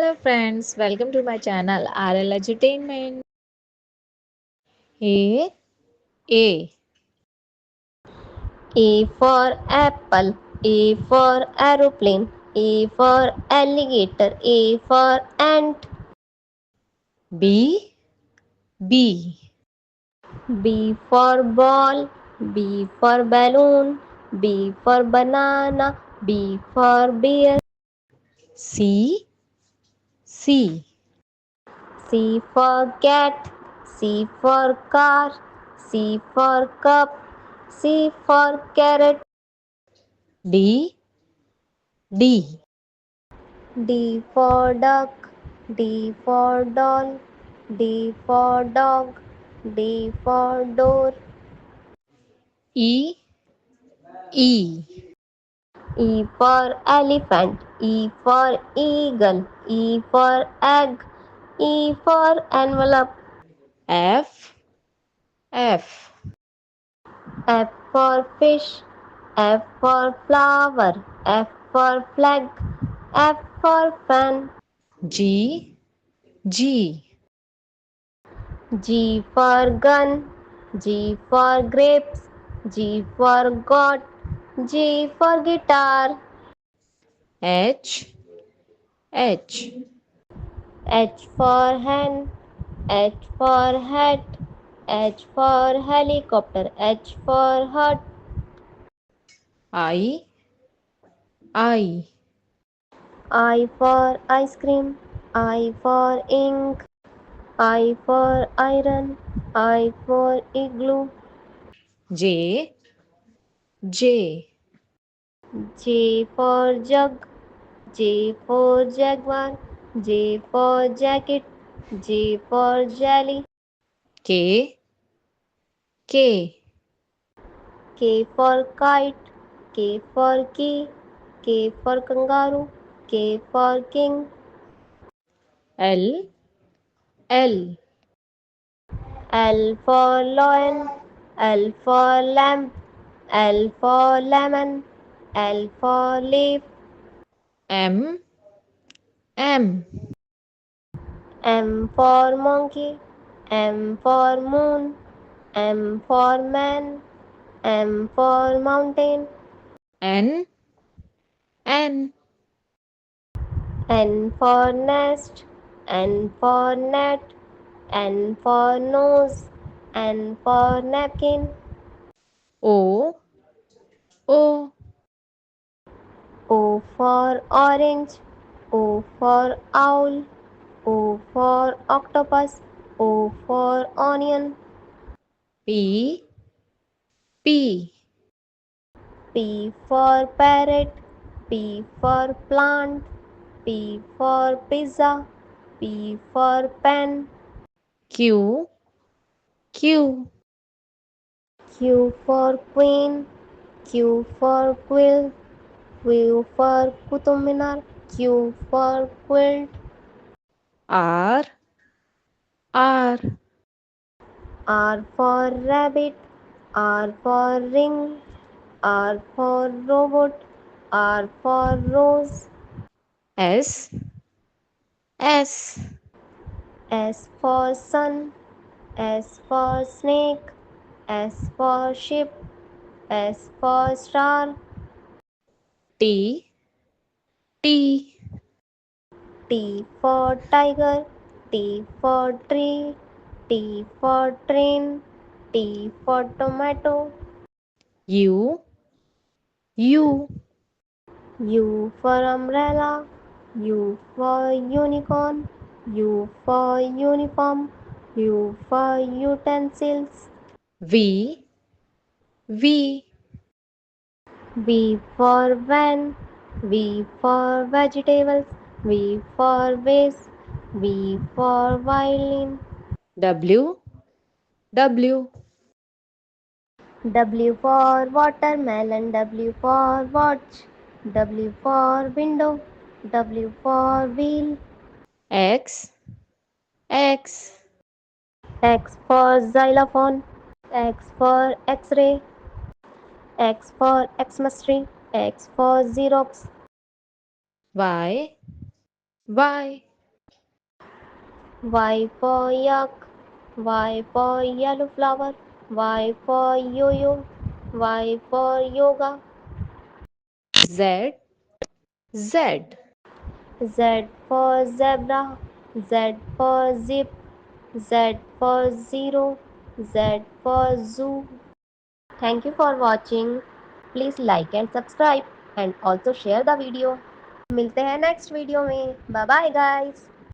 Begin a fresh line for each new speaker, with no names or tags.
Hello friends, welcome to my channel RL Edutainment. A A
A for apple, A for aeroplane, A for alligator, A for ant,
B B
B for ball, B for balloon, B for banana, B for bear,
C C
C for cat, C for car, C for cup, C for carrot,
D D
D for duck, D for doll, D for dog, D for door,
E E
E for elephant, E for eagle, E for egg, E for envelope,
F F
F for fish, F for flower, F for flag, F for fan,
G G
G for gun, G for grapes, G for goat, G for guitar,
H H
H for hen, H for hat, H for helicopter, H for hut,
I I
I for ice cream, I for ink, I for iron, I for igloo,
J J
J for jug, J for jaguar, J for jacket, J for jelly,
K K
K for kite, K for key, K for kangaroo, K for king,
L L
L for lion, L for lamp, L for lemon, L for leaf,
M M
M for monkey, M for moon, M for man, M for mountain,
N N
N for nest, N for net, N for nose, N for napkin,
O O
O for orange, O for owl, O for octopus, O for onion,
P P
P for parrot, P for plant, P for pizza, P for pen,
Q Q
Q for queen, Q for quill, Q for Qutub Minar, Q for quilt,
R R
R for rabbit, R for ring, R for robot, R for rose,
S S
S for sun, S for snake, S for ship, S for star,
T T
T for tiger, T for tree, T for train, T for tomato,
U U
U for umbrella, U for unicorn, U for uniform, U for utensils,
V V
V for van, V for vegetables, V for vase, V for violin,
W W
W for watermelon, W for watch, W for window, W for wheel,
X X
X for xylophone, X for X-ray, X for Xmas tree, X for Xerox,
Y Y
Y for yak, Y for yellow flower, Y for yo-yo, Y for yoga.
Z. Z.
Z for zebra, Z for zip, Z for zero, Z for zoo. Thank you for watching. Please like and subscribe and also share the video. मिलते हैं next video में. Bye bye guys.